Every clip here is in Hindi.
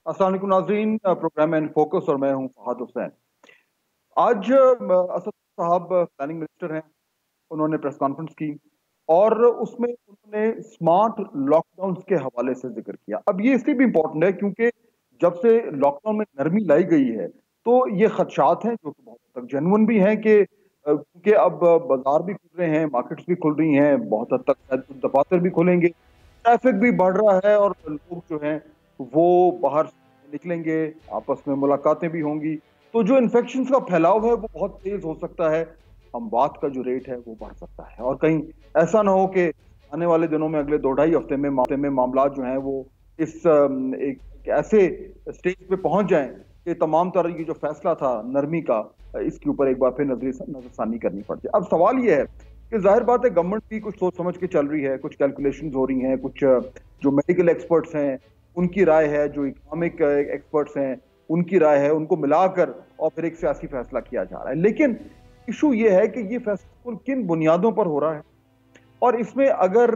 अस्सलाम वालेकुम नाज़रीन, प्रोग्राम इन फोकस और मैं हूं फहद हुसैन। आज असद साहब प्लानिंग मिनिस्टर हैं। उन्होंने प्रेस कॉन्फ्रेंस की और उसमें उन्होंने स्मार्ट लॉकडाउन के हवाले से जिक्र किया। अब ये इसलिए भी इम्पोर्टेंट है क्योंकि जब से लॉकडाउन में नरमी लाई गई है तो ये खदशात हैं जो कि बहुत हद तक जेन्युइन भी हैं कि क्योंकि अब बाजार भी खुल रहे हैं, मार्केट्स भी खुल रही हैं, बहुत हद तक शायद कुछ दफातर भी खुलेंगे, ट्रैफिक भी बढ़ रहा है और लोग जो हैं वो बाहर निकलेंगे, आपस में मुलाकातें भी होंगी। तो जो इन्फेक्शन का फैलाव है वो बहुत तेज हो सकता है, अमवात का जो रेट है वो बढ़ सकता है और कहीं ऐसा ना हो कि आने वाले दिनों में अगले 2 ढाई हफ्ते में मामला जो है वो इस एक ऐसे स्टेज पे पहुंच जाएं कि तमाम तरह की जो फैसला था नरमी का, इसके ऊपर एक बार फिर नजरसानी करनी पड़ जाए। अब सवाल यह है कि जाहिर बात है गवर्नमेंट भी कुछ सोच समझ के चल रही है, कुछ कैलकुलेशंस हो रही हैं, कुछ जो मेडिकल एक्सपर्ट्स हैं उनकी राय है, जो इकोनॉमिक एक्सपर्ट्स हैं उनकी राय है, उनको मिलाकर और फिर एक सियासी फैसला किया जा रहा है। लेकिन इशू ये है कि ये फैसला किन बुनियादों पर हो रहा है और इसमें अगर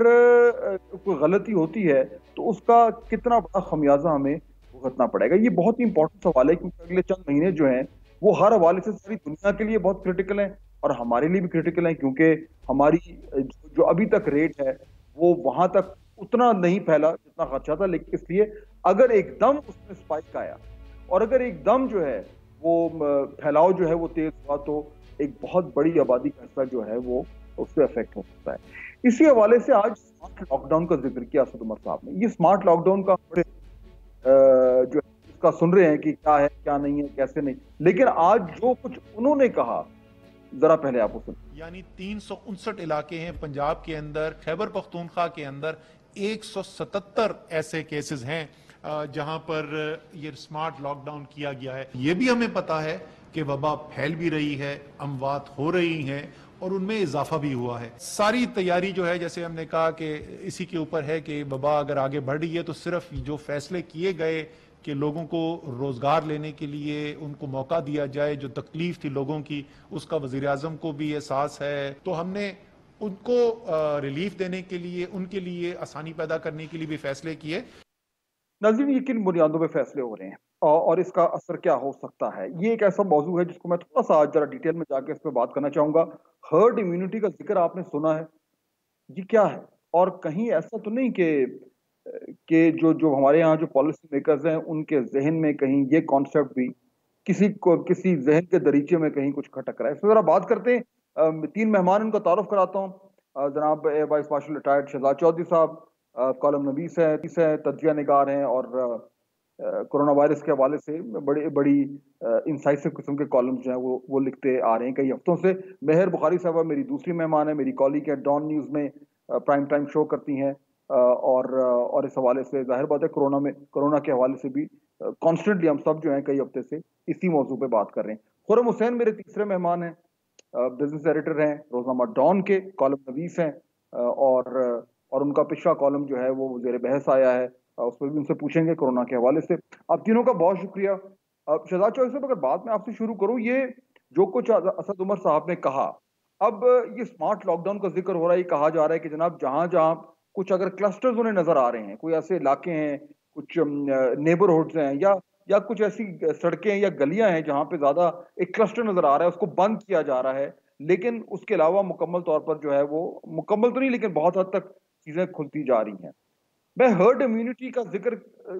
कोई गलती होती है तो उसका कितना बड़ा खमियाजा हमें भुगतना पड़ेगा। ये बहुत ही इंपॉर्टेंट सवाल है क्योंकि अगले चंद महीने जो हैं वो हर हवाले से सारी दुनिया के लिए बहुत क्रिटिकल हैं और हमारे लिए भी क्रिटिकल हैं क्योंकि हमारी जो अभी तक रेट है वो वहां तक उतना नहीं फैला जितना खर्चा था। लेकिन इसलिए अगर एकदम उसमें स्पाइक आया और अगर एकदम जो है वो फैलाव जो है वो तेज हुआ तो एक बहुत बड़ी आबादी का हिस्सा जो है वो उससे अफेक्ट हो सकता है। इसी हवाले से आज स्मार्ट लॉकडाउन का जिक्र किया असद उमर साहब ने। ये स्मार्ट लॉकडाउन का बड़े जो इसका सुन रहे हैं कि क्या है क्या नहीं है कैसे नहीं, लेकिन आज जो कुछ उन्होंने कहा जरा पहले आप उसे। यानी 359 इलाके हैं पंजाब के अंदर, खैबर पख्तूनख्वा के अंदर 177 ऐसे केसेस हैं जहां पर ये स्मार्ट लॉकडाउन किया गया है। ये भी हमें पता है कि वबा फैल भी रही है, अमवात हो रही हैं और उनमें इजाफा भी हुआ है। सारी तैयारी जो है, जैसे हमने कहा कि इसी के ऊपर है कि वबा अगर आगे बढ़ रही है तो सिर्फ जो फैसले किए गए कि लोगों को रोजगार लेने के लिए उनको मौका दिया जाए, जो तकलीफ थी लोगों की उसका वजीर आजम को भी एहसास है, तो हमने उनको रिलीफ देने के लिए, उनके लिए आसानी पैदा करने के लिए भी फैसले किए। नाज़रीन, ये किन बुनियादों पे फैसले हो रहे हैं और इसका असर क्या हो सकता है, ये एक ऐसा मौजू है जिसको मैं थोड़ा सा आज जरा डिटेल में जाके इस पर बात करना चाहूंगा। हर्ड इम्यूनिटी का जिक्र आपने सुना है, ये क्या है? और कहीं ऐसा तो नहीं कि जो जो हमारे यहाँ जो पॉलिसी मेकर्स हैं उनके जहन में कहीं ये कॉन्सेप्ट भी किसी को किसी जहन के दरीचे में कहीं कुछ खटक रहा है। इसमें जरा बात करते हैं। तीन मेहमान इनका तारुफ कराता हूँ। जनाब air vice marshal retired Shahzad Chaudhry साहब, कॉलम नवीस है, तज्जिया निगार हैं और कोरोना वायरस के हवाले से बड़ी बड़ी इंसाइसिव किस्म के कॉलम्स जो हैं वो लिखते आ रहे हैं कई हफ्तों से। मेहर बुखारी साहबा मेरी दूसरी मेहमान है, मेरी कॉलीग है, डॉन न्यूज़ में प्राइम टाइम शो करती हैं और इस हवाले से जाहिर बात है कोरोना के हवाले से भी कॉन्स्टेंटली हम सब जो हैं कई हफ्ते से इसी मौजू पे बात कर रहे हैं। खुर्रम हुसैन मेरे तीसरे मेहमान हैं, बिजनेस एडिटर हैं, रोजनामा डॉन के कॉलम नवीस हैं और उनका पिछला कॉलम जो है वो ज़ेर बहस आया है, उस पर भी उनसे पूछेंगे कोरोना के हवाले से। आप तीनों का बहुत शुक्रिया। शहजाद चौधरी साहब, अगर बात मैं आपसे शुरू करूं, ये जो कुछ असद उमर साहब ने कहा, अब ये स्मार्ट लॉकडाउन का जिक्र हो रहा है, ये कहा जा रहा है कि जनाब जहां जहां कुछ अगर क्लस्टर्स उन्हें नजर आ रहे हैं, कोई ऐसे इलाके हैं, कुछ नेबरहुड्स हैं या कुछ ऐसी सड़कें या गलियां हैं जहां पे ज्यादा एक क्लस्टर नजर आ रहा है, उसको बंद किया जा रहा है। लेकिन उसके अलावा मुकम्मल तौर पर जो है वो मुकम्मल तो नहीं लेकिन बहुत हद तक चीजें खुलती जा रही हैं। मैं हर्ड इम्यूनिटी का जिक्र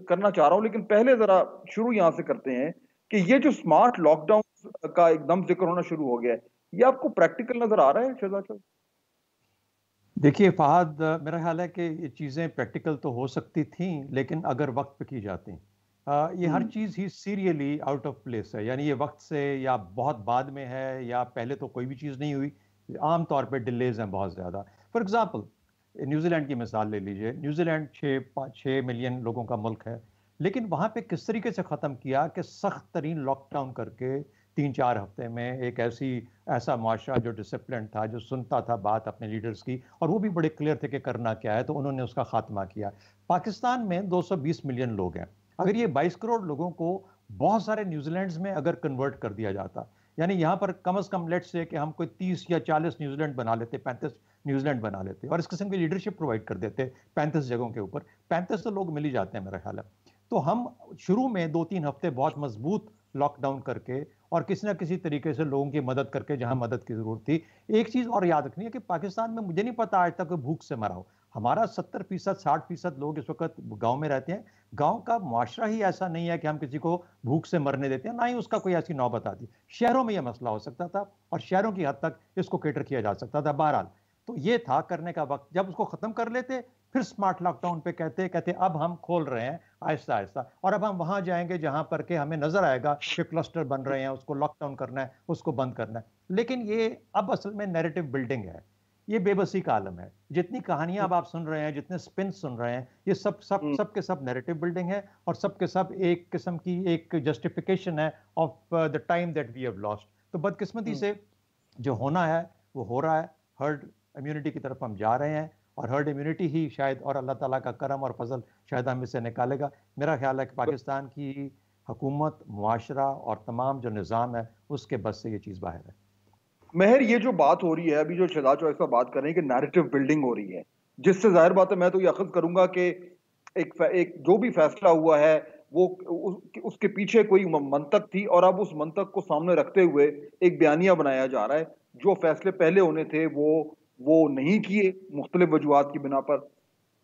करना चाह रहा हूं, लेकिन पहले जरा शुरू यहां से करते हैं कि ये जो स्मार्ट लॉकडाउन का एकदम जिक्र होना शुरू हो गया है, ये आपको प्रैक्टिकल नजर आ रहा है शहजाद साहब? देखिए फ़हद, मेरा ख्याल है कि ये चीज़ें प्रैक्टिकल तो हो सकती थीं, लेकिन अगर वक्त पे की जाती। ये हर हम्म। चीज़ ही सीरियली आउट ऑफ प्लेस है, यानी ये वक्त से या बहुत बाद में है या पहले तो कोई भी चीज़ नहीं हुई। आम तौर पे डिलेज हैं बहुत ज़्यादा। फॉर एग्जांपल, न्यूजीलैंड की मिसाल ले लीजिए। न्यूजीलैंड 6 मिलियन लोगों का मुल्क है, लेकिन वहाँ पे किस तरीके से ख़त्म किया कि सख्त तरीन लॉकडाउन करके 3-4 हफ्ते में एक ऐसा मुआशरा जो डिसिप्लिन था, जो सुनता था बात अपने लीडर्स की, और वो भी बड़े क्लियर थे कि करना क्या है, तो उन्होंने उसका खात्मा किया। पाकिस्तान में 220 मिलियन लोग हैं। अगर ये 22 करोड़ लोगों को बहुत सारे न्यूजीलैंड में अगर कन्वर्ट कर दिया जाता, यानी यहाँ पर कम से कम लेट्स से कि हम कोई 30 या 40 न्यूजीलैंड बना लेते, 35 न्यूजीलैंड बना लेते और इस किस्म की लीडरशिप प्रोवाइड कर देते 35 जगहों के ऊपर। 35 तो लोग मिल ही जाते हैं मेरा ख्याल है। तो हम शुरू में 2-3 हफ्ते बहुत मजबूत लॉकडाउन करके और किसी ना किसी तरीके से लोगों की मदद करके जहां मदद की जरूरत थी। एक चीज और याद रखनी है कि पाकिस्तान में मुझे नहीं पता आज तक कोई भूख से मरा हो। हमारा 70% 60% लोग इस वक्त गांव में रहते हैं। गांव का मुआशरा ही ऐसा नहीं है कि हम किसी को भूख से मरने देते हैं, ना ही उसका कोई ऐसी नौबत आती। शहरों में यह मसला हो सकता था और शहरों की हद तक इसको केटर किया जा सकता था। बहरहाल तो ये था करने का वक्त। जब उसको खत्म कर लेते फिर स्मार्ट लॉकडाउन पे कहते कहते अब हम खोल रहे हैं आहिस्ता आहिस्ता, और अब हम वहां जाएंगे जहां पर के हमें नजर आएगा कि क्लस्टर बन रहे हैं, उसको लॉकडाउन करना है, उसको बंद करना है। लेकिन ये अब असल में नैरेटिव बिल्डिंग है, ये बेबसी का आलम है। जितनी कहानियां अब आप सुन रहे हैं, जितने स्पिन सुन रहे हैं, ये सब के सब नैरेटिव बिल्डिंग है और सब के सब एक किस्म की एक जस्टिफिकेशन है of the time that we have lost. तो बदकिस्मती से जो होना है वो हो रहा है। हर्ड इम्यूनिटी की तरफ हम जा रहे हैं और हर्ड इम्यूनिटी ही शायद, और अल्लाह ताला का करम और फजल शायद हम इससे निकालेगा। मेरा ख्याल है कि पाकिस्तान की हुकूमत, मुआशरा और तमाम जो निज़ाम है उसके बस से ये चीज़ बाहर है। मेहर, ये जो बात हो रही है अभी, जो शहजाद चौधरी बात कर रहे हैं कि नैरेटिव बिल्डिंग हो रही है, जिससे जाहिर बात है मैं तो ये अखज़ करूंगा कि एक जो भी फैसला हुआ है वो उसके पीछे कोई मंतक थी और अब उस मंतक को सामने रखते हुए एक बयानिया बनाया जा रहा है। जो फैसले पहले होने थे वो नहीं किए मुख्तलिफ वजूहात की बिना पर।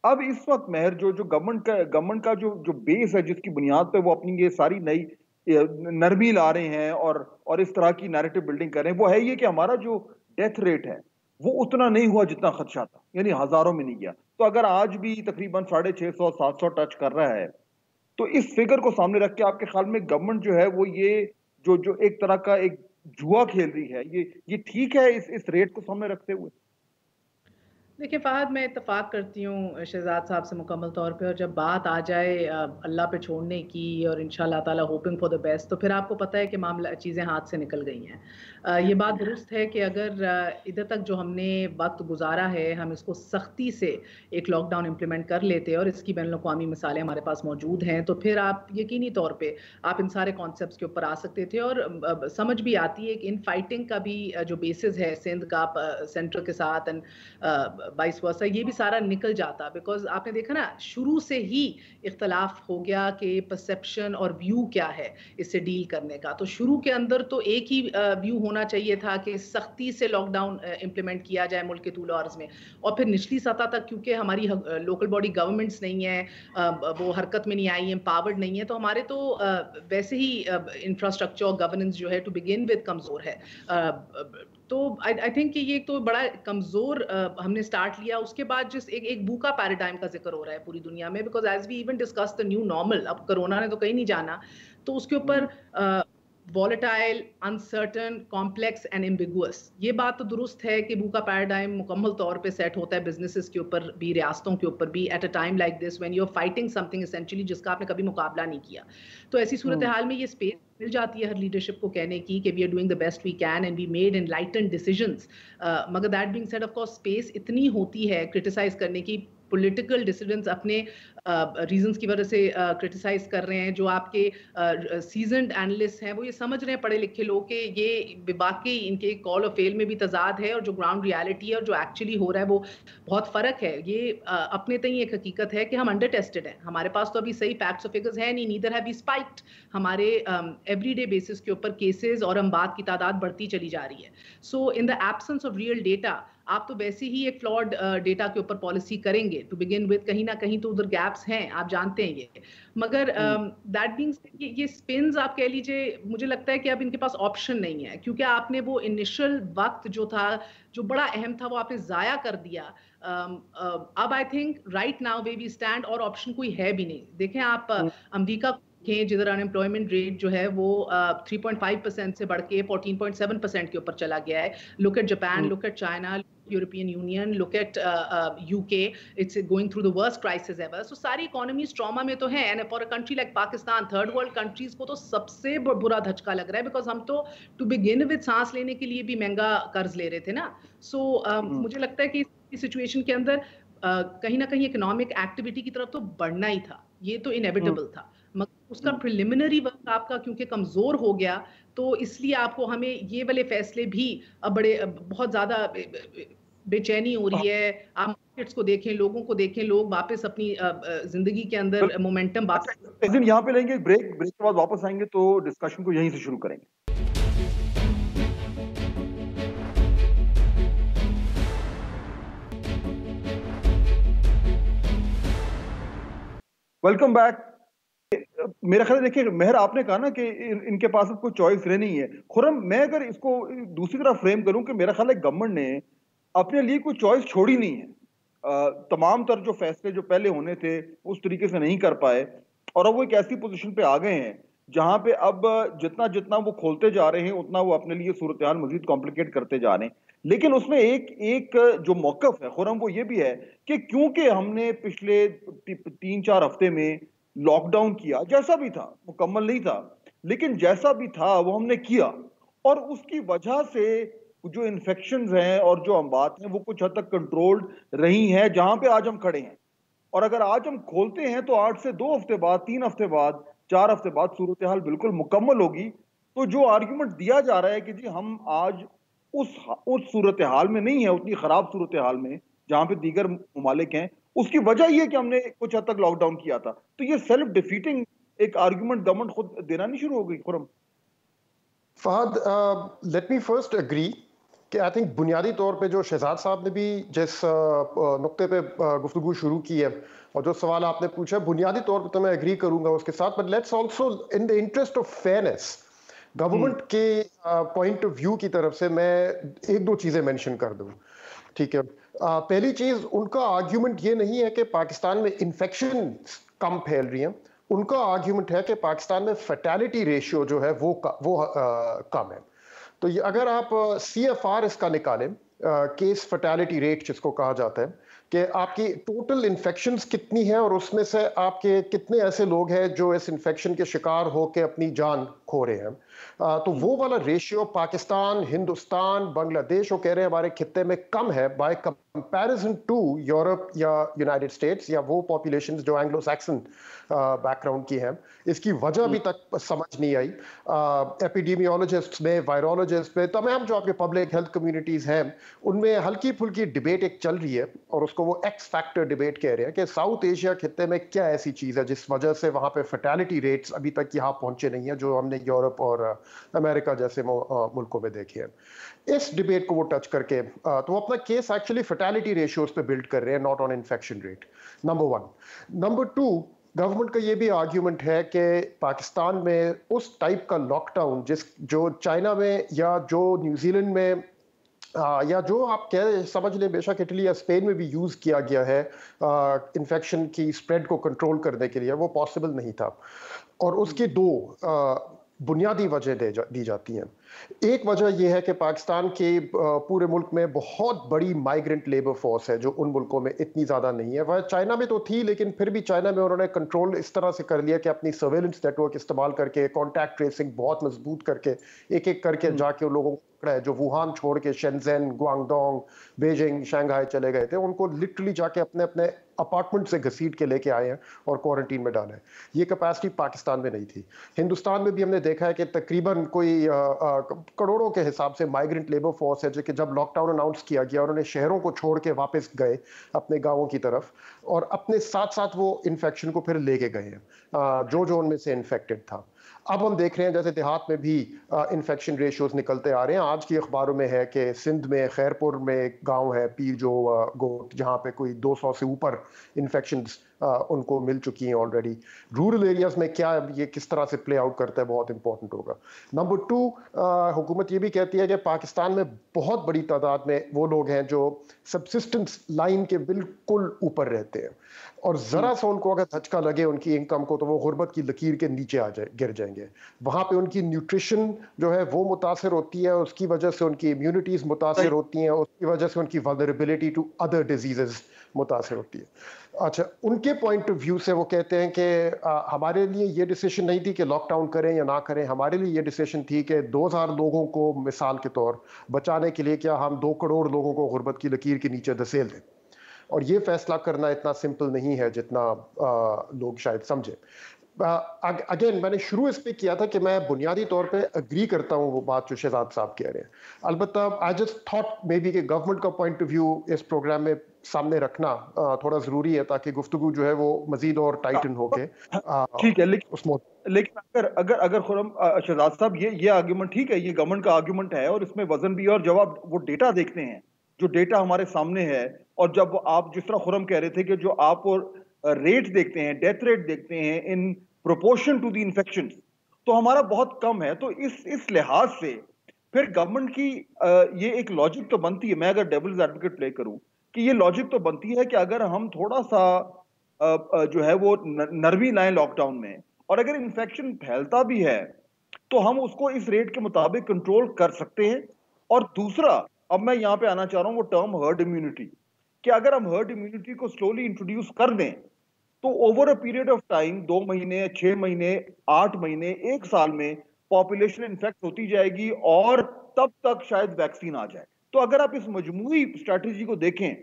अब इस वक्त मेहर जो जो गवर्नमेंट का जो जो बेस है, जिसकी बुनियाद पे वो अपनी ये सारी नई नरमी ला रहे हैं और इस तरह की नैरेटिव बिल्डिंग कर रहे हैं, वो है ये कि हमारा जो डेथ रेट है वो उतना नहीं हुआ जितना खदशा था, यानी हजारों में नहीं गया। तो अगर आज भी तकरीबन 650-700 टच कर रहा है, तो इस फिगर को सामने रख के आपके ख्याल में गवर्नमेंट जो है वो ये जो जो एक तरह का एक जुआ खेल रही है, ये ठीक है इस रेट को सामने रखते हुए? देखिए फ़हद, मैं इत्तेफ़ाक करती हूँ शहज़ाद साहब से मुकम्मल तौर पे, और जब बात आ जाए अल्लाह पे छोड़ने की और इंशाअल्लाह ताला होपिंग फॉर द बेस्ट, तो फिर आपको पता है कि मामला चीज़ें हाथ से निकल गई हैं। ये बात दुरुस्त है कि अगर इधर तक जो हमने वक्त गुजारा है, हम इसको सख्ती से एक लॉकडाउन इम्प्लीमेंट कर लेते और इसकी बैनुल-अक़वामी मिसालें हमारे पास मौजूद हैं, तो फिर आप यकीनी तौर पे आप इन सारे कॉन्सेप्ट्स के ऊपर आ सकते थे। और समझ भी आती है कि इन फाइटिंग का भी जो बेसिस है सिंध का सेंटर के साथ एंड वाइस वर्सा, ये भी सारा निकल जाता। बिकॉज आपने देखा ना, शुरू से ही इख्तलाफ हो गया कि परसेप्शन और व्यू क्या है इससे डील करने का। तो शुरू के अंदर तो एक ही व्यू होना चाहिए था कि सख्ती से लॉकडाउन इम्प्लीमेंट किया जाए मुल्क के तूल अर्ज़ में, और फिर निचली सतह तक, क्योंकि हमारी लोकल बॉडी गवर्नमेंट्स नहीं है, वो हरकत में नहीं आई, एम्पावर्ड नहीं है, तो हमारे तो वैसे ही इंफ्रास्ट्रक्चर और गवर्नेंस जो है टू बिगिन विद कमज़ोर है। तो आई थिंक कि ये तो बड़ा कमज़ोर हमने स्टार्ट लिया। उसके बाद जिस एक बूका पैराडाइम का जिक्र हो रहा है पूरी दुनिया में, because as we even discuss the new normal, अब कोरोना ने तो कहीं नहीं जाना, तो उसके ऊपर volatile, uncertain, complex and ambiguous, ये बात तो दुरुस्त है कि बूका पैराडाइम मुकम्मल तौर पे सेट होता है बिजनेसेस के ऊपर भी, रियासतों के ऊपर भी, at a time like this when you are fighting something essentially जिसका आपने कभी मुकाबला नहीं किया। तो ऐसी सूरत हाल में ये स्पेस मिल जाती है हर लीडरशिप को कहने की कि we are doing the best we can and we made enlightened decisions. मगर that being said, of course space इतनी होती है क्रिटिसाइज करने की, पॉलिटिकल डिसिडेंट्स अपने रीजंस की वजह से क्रिटिसाइज कर रहे हैं। जो आपके सीजन्ड एनालिस्ट हैं वो ये समझ रहे हैं, पढ़े लिखे लोग, कि ये वाकई इनके कॉल और फेल में भी तजाद है और जो ग्राउंड रियलिटी है और जो एक्चुअली हो रहा है वो बहुत फ़र्क है। ये अपने तक एक हकीकत है कि हम अंडर टेस्टेड हैं, हमारे पास तो अभी सही फैक्ट्स और फिगर्स है नहीं, नीदर हैव वी स्पाइक्ड। हमारे एवरीडे बेसिस के ऊपर केसेस और अमवात की तादाद बढ़ती चली जा रही है। So in the absence of real data आप तो वैसे ही एक फ्लॉड डेटा के ऊपर पॉलिसी करेंगे टू बिगिन विद, कहीं ना कहीं तो उधर गैप्स हैं, आप जानते हैं ये। मगर दैट बीइंग सेड, ये स्पिन्स आप कह लीजिए, मुझे लगता है कि अब इनके पास ऑप्शन नहीं है, क्योंकि आपने वो इनिशियल वक्त जो था, जो बड़ा अहम था, वो आपने ज़ाया कर दिया। अब I think right now way we stand और ऑप्शन कोई है भी नहीं। देखें आप अमेरिका जिधर अनएम्प्लॉयमेंट रेट जो है वो 3.5% से बढ़ के 14.7% के ऊपर चला गया है। Look at Japan, look at China, European Union, look at UK, it's going through the worst crisis ever. So सारी इकोनॉमीज ट्रॉमा में तो है, and for a country like Pakistan, third world countries को तो सबसे बुरा धचका लग रहा है, बिकॉज हम तो टू बिगिन विद सांस लेने के लिए भी महंगा कर्ज ले रहे थे ना। सो मुझे लगता है कि इस सिचुएशन के अंदर कहीं ना कहीं इकोनॉमिक एक्टिविटी की तरफ तो बढ़ना ही था, ये तो इनएविटेबल था। मगर उसका प्रिलिमिनरी वर्क आपका क्योंकि कमजोर हो गया, तो इसलिए आपको हमें ये वाले फैसले भी अब बहुत ज्यादा बेचैनी हो रही है। आप मार्केट्स को देखें, लोगों को देखें, लोग वापस अपनी जिंदगी के अंदर मोमेंटम वापस। इस दिन यहाँ पे लेंगे ब्रेक के बाद वापस आएंगे तो डिस्कशन को यहीं से शुरू करेंगे। Welcome back. मेरा ख्याल देखिए मेहर, आपने कहा ना कि इनके पास कोई चॉइस रह नहीं है। खुरम, मैं अगर इसको दूसरी तरफ फ्रेम करूं कि मेरा ख्याल है गवर्नमेंट ने अपने लिए कोई चॉइस छोड़ी नहीं है। तमाम तर जो फैसले जो पहले होने थे उस तरीके से नहीं कर पाए और अब वो एक ऐसी पोजीशन पे आ गए हैं जहां पे अब जितना जितना वो खोलते जा रहे हैं उतना वो अपने लिए सूरत हाल मजीद कॉम्प्लिकेट करते जा रहे हैं। लेकिन उसमें एक जो मौकफ है खुरम वो ये भी है कि क्योंकि हमने पिछले 3-4 हफ्ते में लॉकडाउन किया, जैसा भी था, मुकम्मल नहीं था लेकिन जैसा भी था वो हमने किया, और उसकी वजह से जो इन्फेक्शंस हैं और जो अमवात हैं वो कुछ हद तक कंट्रोल्ड रही हैं जहां पे आज हम खड़े हैं। और अगर आज हम खोलते हैं तो 8 से 2 हफ्ते बाद, 3 हफ्ते बाद, 4 हफ्ते बाद सूरत हाल बिल्कुल मुकम्मल होगी। तो जो आर्ग्यूमेंट दिया जा रहा है कि जी हम आज उस सूरत हाल में नहीं है, उतनी खराब सूरत हाल में जहां पे दीगर ममालिक हैं, उसकी वजह यह कि हमने कुछ हद तक लॉकडाउन किया था। तो ये सेल्फ डिफीटिंग एक आर्ग्यूमेंट गवर्नमेंट खुद देना नहीं शुरू हो गई। Khurram Fahad, let me first agree कि आई थिंक बुनियादी तौर पे जो शहजाद साहब ने भी जिस नुक्ते पे गुफ्तगू शुरू की है और जो सवाल आपने पूछा, बुनियादी तौर पे तो मैं एग्री करूंगा उसके साथ, but let's also in the interest of fairness government के पॉइंट ऑफ व्यू की तरफ से मैं एक दो चीजें मेंशन कर दूं। ठीक है, पहली चीज, उनका आर्ग्यूमेंट ये नहीं है कि पाकिस्तान में इन्फेक्शन कम फैल रही हैं, उनका आर्ग्यूमेंट है कि पाकिस्तान में फैटेलिटी रेशियो जो है वो कम है। तो ये अगर आप CFR इसका निकालें, केस फैटेलिटी रेट जिसको कहा जाता है, कि आपकी टोटल इन्फेक्शंस कितनी है और उसमें से आपके कितने ऐसे लोग हैं जो इस इन्फेक्शन के शिकार होकर अपनी जान खो रहे हैं, तो वो वाला रेशियो पाकिस्तान, हिंदुस्तान, बांग्लादेश वो कह रहे हैं हमारे खित्ते में कम है बाय कंपैरिजन टू यूरोप या यूनाइटेड स्टेट्स या वो पॉपुलेशंस जो एंग्लो सैक्सन बैकग्राउंड की हैं। इसकी वजह अभी तक समझ नहीं आई। एपिडेमियोलॉजिस्ट में, वायरोलॉजिस्ट में, तमाम जो आपके पब्लिक हेल्थ कम्युनिटीज हैं उनमें हल्की फुल्की डिबेट एक चल रही है और उसको वो एक्स फैक्टर डिबेट कह रहे हैं कि साउथ एशिया खित्ते में क्या ऐसी चीज है जिस वजह से वहां पे फर्टिलिटी रेट्स अभी तक यहाँ पहुंचे नहीं है जो हमने यूरोप और अमेरिका जैसे मुल्कों में देखे हैं। इस डिबेट को वो टच करके तो वो अपना केस एक्चुअली फर्टिलिटी रेशियोज पे बिल्ड कर रहे हैं, not on infection rate, number 1। Number 2, government का ये भी आर्ग्यूमेंट है कि पाकिस्तान में उस टाइप का लॉकडाउन जो चाइना में या जो न्यूजीलैंड में या जो आप कह समझ लें बेशक इटली या स्पेन में भी यूज किया गया है इन्फेक्शन की स्प्रेड को कंट्रोल करने के लिए, वो पॉसिबल नहीं था। और उसकी दो बुनियादी वजह दी जाती हैं। एक वजह यह है कि पाकिस्तान के पूरे मुल्क में बहुत बड़ी माइग्रेंट लेबर फोर्स है जो उन मुल्कों में इतनी ज़्यादा नहीं है। वह चाइना में तो थी लेकिन फिर भी चाइना में उन्होंने कंट्रोल इस तरह से कर लिया कि अपनी सर्वेलेंस नेटवर्क इस्तेमाल करके, कॉन्टैक्ट ट्रेसिंग बहुत मजबूत करके, एक एक करके जाके उन लोगों को पकड़ा है जो वुहान छोड़ के शेंजेन, ग्वांगडोंग, बीजिंग, शंघाई चले गए थे। उनको लिटरली जाके अपने अपने अपार्टमेंट से घसीट के लेके आए हैं और क्वारंटीन में डाले हैं। ये कैपेसिटी पाकिस्तान में नहीं थी। हिंदुस्तान में भी हमने देखा है कि तकरीबन कोई करोड़ों के हिसाब से माइग्रेंट लेबर फोर्स है जो कि जब लॉकडाउन अनाउंस किया गया उन्होंने शहरों को छोड़ के वापस गए अपने गांवों की तरफ और अपने साथ साथ वो इन्फेक्शन को फिर लेके गए हैं जो उनमें से इन्फेक्टेड था। अब हम देख रहे हैं जैसे देहात में भी इन्फेक्शन रेशियोज निकलते आ रहे हैं। आज की अखबारों में है कि सिंध में खैरपुर में एक गांव है पीर जो गोट जहां पे कोई 200 से ऊपर इन्फेक्शंस उनको मिल चुकी हैं ऑलरेडी। रूरल एरियाज में क्या ये किस तरह से प्ले आउट करता है बहुत इंपॉर्टेंट होगा। नंबर 2, हुकूमत ये भी कहती है कि पाकिस्तान में बहुत बड़ी तादाद में वो लोग हैं जो सब्सिस्टेंस लाइन के बिल्कुल ऊपर रहते हैं और जरा सा उनको अगर धचका लगे उनकी इनकम को तो वो गुर्बत की लकीर के नीचे गिर जाएंगे। वहां पे उनकी न्यूट्रिशन जो है वो मुतासर होती है, उसकी वजह से उनकी इम्यूनिटीज मुतासर होती हैं, उसकी वजह से उनकी वल्नरेबिलिटी टू अदर डिजीजेस मुतासर होती है। अच्छा, उनके पॉइंट ऑफ व्यू से वो कहते हैं कि हमारे लिए ये डिसीजन नहीं थी कि लॉकडाउन करें या ना करें, हमारे लिए ये डिसीजन थी कि 2000 लोगों को मिसाल के तौर बचाने के लिए क्या हम 2 करोड़ लोगों को गुर्बत की लकीर के नीचे धसेल दें। और ये फैसला करना इतना सिंपल नहीं है जितना लोग शायद समझे। अगेन मैंने शुरू इस पे किया था कि मैं बुनियादी तौर पे अग्री करता हूँ वो बात जो शहजाद साहब कह रहे हैं। अलबत्ता I just thought may be कि गवर्नमेंट का पॉइंट ऑफ व्यू इस प्रोग्राम में सामने रखना थोड़ा जरूरी है, ताकि गुफ्तगू जो है वो मजीद और टाइटन होके ठीक है, उस मौके। लेकिन अगर अगर अगर खुरम शहजाद साहब, ये आर्ग्यूमेंट ठीक है, ये गवर्नमेंट का आर्ग्यूमेंट है और इसमें वजन भी है, और जब आप वो डेटा देखते हैं, जो डेटा हमारे सामने है, और जब आप जिस तरह खुरम कह रहे थे कि जो आप रेट देखते हैं, डेथ रेट देखते हैं in proportion to the infection, तो हमारा बहुत कम है। तो इस लिहाज से फिर गवर्नमेंट की ये एक लॉजिक तो बनती है, मैं अगर डेविल्स एडवोकेट प्ले करूं, कि ये लॉजिक तो बनती है कि अगर हम थोड़ा सा जो है वो नरमी लाएं लॉकडाउन में, और अगर इन्फेक्शन फैलता भी है तो हम उसको इस रेट के मुताबिक कंट्रोल कर सकते हैं। और दूसरा, अब मैं यहां पे आना चाह रहा हूं वो टर्म हर्ड इम्यूनिटी, कि अगर हम हर्ड इम्यूनिटी को स्लोली इंट्रोड्यूस कर दें तो over a period of time, 2 महीने, 6 महीने, 8 महीने, 1 साल में पॉपुलेशन इन्फेक्ट होती जाएगी और तब तक शायद वैक्सीन आ जाए। तो अगर आप इस मजमूई स्ट्रैटेजी को देखें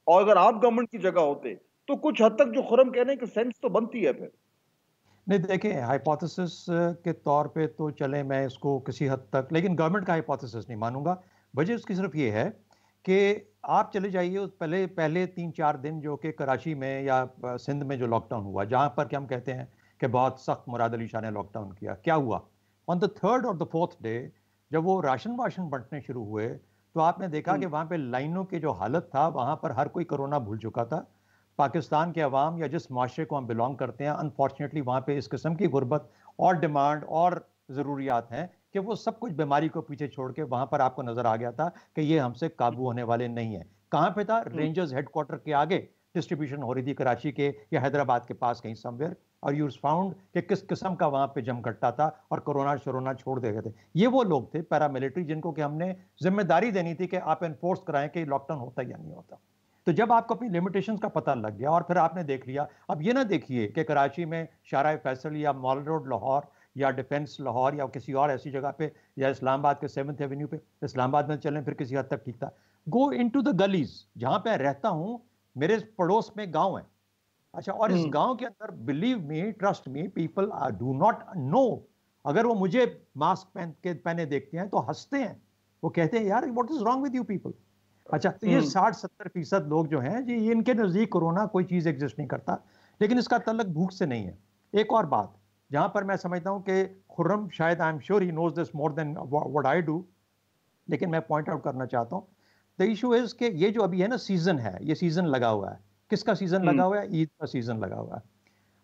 और अगर आप गवर्नमेंट की जगह होते तो कुछ हद तक जो खुरम कहने की सेंस तो बनती है फिर। नहीं देखें, हाइपोथेसिस के तौर पे तो चले मैं इसको किसी हद तक, लेकिन गवर्नमेंट का हाइपोथेसिस नहीं मानूंगा। वजह उसकी सिर्फ ये है कि आप चले जाइए उस पहले पहले 3-4 दिन जो कि कराची में या सिंध में जो लॉकडाउन हुआ, जहां पर कि हम कहते हैं कि बहुत सख्त मुराद अली शाह ने लॉकडाउन किया, क्या हुआ ऑन द 3rd और द 4th डे जब वो राशन वाशन बंटने शुरू हुए, तो आपने देखा कि वहां पे लाइनों की जो हालत था, वहां पर हर कोई कोरोना भूल चुका था। पाकिस्तान के अवाम या जिस माशरे को हम बिलोंग करते हैं, अनफॉर्चुनेटली वहाँ पे इस किस्म की गुर्बत और डिमांड और ज़रूरियात हैं कि वो सब कुछ बीमारी को पीछे छोड़ के वहाँ पर आपको नज़र आ गया था कि ये हमसे काबू होने वाले नहीं है। कहाँ पे था? रेंजर्स हेडक्वार्टर के आगे डिस्ट्रीब्यूशन हो रही थी, कराची के या हैदराबाद के पास कहीं समवेयर, और यू फाउंड कि किस किस्म का वहाँ पे जमघट्टा था और कोरोना शरोना छोड़ दे गए थे। ये वो लोग थे पैरामिलिट्री जिनको कि हमने जिम्मेदारी देनी थी कि आप एनफोर्स कराएं कि लॉकडाउन होता या नहीं होता। तो जब आपको अपनी लिमिटेशंस का पता लग गया और फिर आपने देख लिया, अब ये ना देखिए कि कराची में शारा फैसल या मॉल रोड लाहौर या डिफेंस लाहौर या किसी और ऐसी जगह पे या इस्लामाबाद के 7th एवेन्यू पे, इस्लामाबाद में चलें फिर किसी हद तक ठीक था। गो इनटू द गलीज, जहां पे रहता हूं मेरे पड़ोस में गांव है, अच्छा, और इस गांव के अंदर believe me, trust me, people do not know, अगर वो मुझे मास्क पहने देखते हैं तो हंसते हैं, वो कहते हैं यार what is wrong with you people. अच्छा, तो ये 60-70% लोग जो हैं जी, इनके नजदीक कोरोना कोई चीज एग्जिस्ट नहीं करता, लेकिन इसका तल्लक भूख से नहीं है। एक और बात जहां पर मैं समझता हूं कि खुर्रम शायद आई एम श्योर ही knows this more than what I do, लेकिन मैं पॉइंट आउट करना चाहता हूं, द इशू इज कि ये जो अभी है ना सीजन है, ये सीजन लगा हुआ है। किसका सीजन लगा हुआ है? ईद का सीजन लगा हुआ है।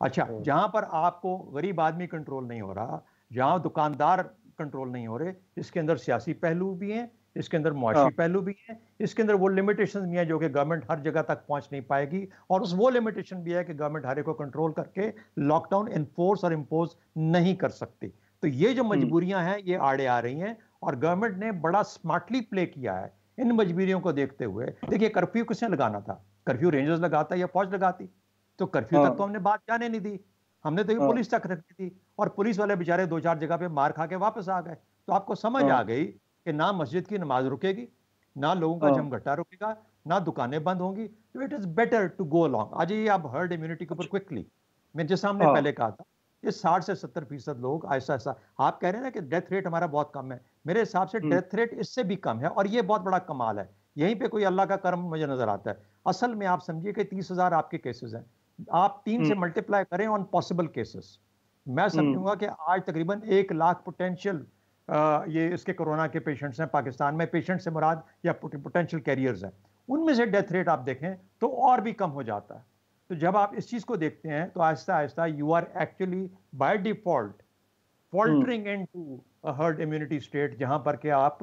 अच्छा, जहां पर आपको गरीब आदमी कंट्रोल नहीं हो रहा, जहां दुकानदार कंट्रोल नहीं हो रहे, इसके अंदर सियासी पहलू भी हैं, इसके अंदर मुआशी पहलू भी है, इसके अंदर वो लिमिटेशन भी है जो कि गवर्नमेंट हर जगह तक पहुंच नहीं पाएगी, और उस वो लिमिटेशन भी है कि गवर्नमेंट हर एक को कंट्रोल करके लॉकडाउन इन्फोर्स और इम्पोज नहीं कर सकती। तो ये जो मजबूरियां हैं ये आड़े आ रही हैं, और गवर्नमेंट ने बड़ा स्मार्टली प्ले किया है इन मजबूरियों को देखते हुए। देखिए, कर्फ्यू किसने लगाना था? कर्फ्यू रेंजर्स लगाता या फौज लगाती? तो कर्फ्यू तक तो हमने बात जाने नहीं दी, हमने तो पुलिस तक रखी थी, और पुलिस वाले बेचारे 2-4 जगह पे मार खा के वापस आ गए। तो आपको समझ आ गई कि ना मस्जिद की नमाज रुकेगी, ना लोगों का जमघटा रुकेगा, ना दुकानें बंद होंगी। तो it is better to go along. आज ये आप हर्ड इम्यूनिटी के ऊपर क्विकली, मैं जिस हमने पहले कहा था, ये 60 से 70% लोग ऐसा ऐसा, आप कह रहे हैं ना कि डेथ रेट हमारा बहुत कम है, मेरे हिसाब से डेथ रेट इससे भी कम है, और ये बहुत बड़ा कमाल है। यहीं पे कोई अल्लाह का करम मुझे नजर आता है। असल में आप समझिए कि 30,000 आपके केसेस हैं, आप 3 से मल्टीप्लाई करें ऑन पॉसिबल केसेस, मैं समझूंगा कि आज तकरीबन 1 लाख पोटेंशियल ये इसके कोरोना के पेशेंट्स हैं पाकिस्तान में। पेशेंट से मुराद या पोटेंशियल कैरियर्स हैं, उनमें से डेथ रेट आप देखें तो और भी कम हो जाता है। तो जब आप इस चीज को देखते हैं तो आहिस्ता आहिस्ता you are actually by default faltering into a herd immunity state, जहां पर के आप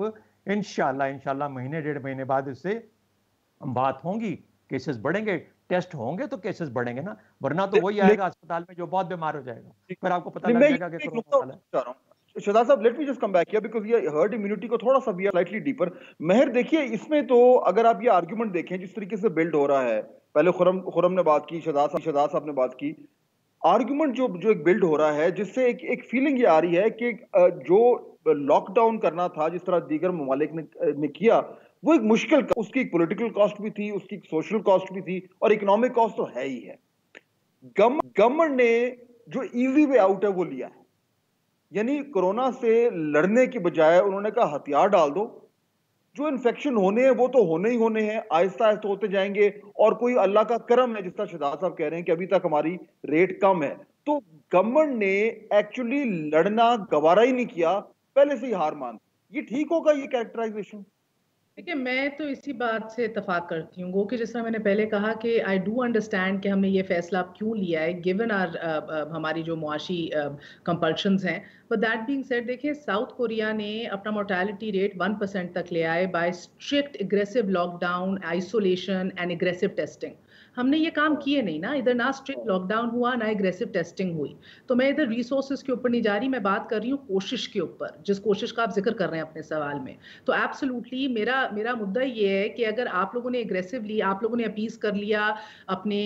इंशाल्लाह महीने 1.5 महीने बाद इससे बात होंगी, केसेस बढ़ेंगे, टेस्ट होंगे तो केसेस बढ़ेंगे ना, वरना तो वही आएगा अस्पताल में जो बहुत बीमार हो जाएगा, फिर आपको पता लग जाएगा कि कोरोना वाला है। शहजाद साहब, let me just come back here because ये हर्ड इम्यूनिटी को थोड़ा सा वी आर स्लाइटली डीपर। महर, देखिए इसमें तो अगर आप ये आर्गुमेंट देखें जिस तरीके से बिल्ड हो रहा है, पहले खुरम ने बात की, शहजाद साहब ने बात की, आर्गुमेंट जो एक बिल्ड हो रहा है जिससे एक फीलिंग ये आ रही है कि जो लॉकडाउन करना था जिस तरह दीगर ममालिक ने किया, वो एक मुश्किल, उसकी एक पॉलिटिकल कॉस्ट भी थी, उसकी एक सोशल कॉस्ट भी थी, और इकोनॉमिक कॉस्ट तो है ही है। गवर्नमेंट ने जो इजी वे आउट है वो लिया है, यानी कोरोना से लड़ने की बजाय उन्होंने कहा हथियार डाल दो जो इन्फेक्शन होने हैं वो तो होने ही होने हैं, आहिस्ता आहिस्ता होते जाएंगे, और कोई अल्लाह का करम है, जिस तरह शहजाद साहब कह रहे हैं कि अभी तक हमारी रेट कम है, तो गवर्नमेंट ने एक्चुअली लड़ना गवारा ही नहीं किया, पहले से ही हार मान। ये ठीक होगा ये कैरेक्टराइजेशन? देखिए, मैं तो इसी बात से इत्तेफाक करती हूँ। वो कि जिस तरह मैंने पहले कहा कि आई डू अंडरस्टैंड कि हमने ये फैसला अब क्यों लिया है, गिवन हमारी जो मुआशी कंपल्शंस हैं। बट दैट बीइंग सेड, देखिए साउथ कोरिया ने अपना मोर्टेलिटी रेट 1% तक ले आए by strict aggressive lockdown, isolation and aggressive testing. हमने ये काम किए नहीं ना, इधर ना स्ट्रिक्ट लॉकडाउन हुआ ना एग्रेसिव टेस्टिंग हुई। तो मैं इधर रिसोर्सेज के ऊपर नहीं जा रही, मैं बात कर रही हूँ कोशिश के ऊपर, जिस कोशिश का आप जिक्र कर रहे हैं अपने सवाल में। तो एब्सोल्युटली मेरा मेरा मुद्दा ये है कि अगर आप लोगों ने एग्रेसिवली, आप लोगों ने अपीज कर लिया अपने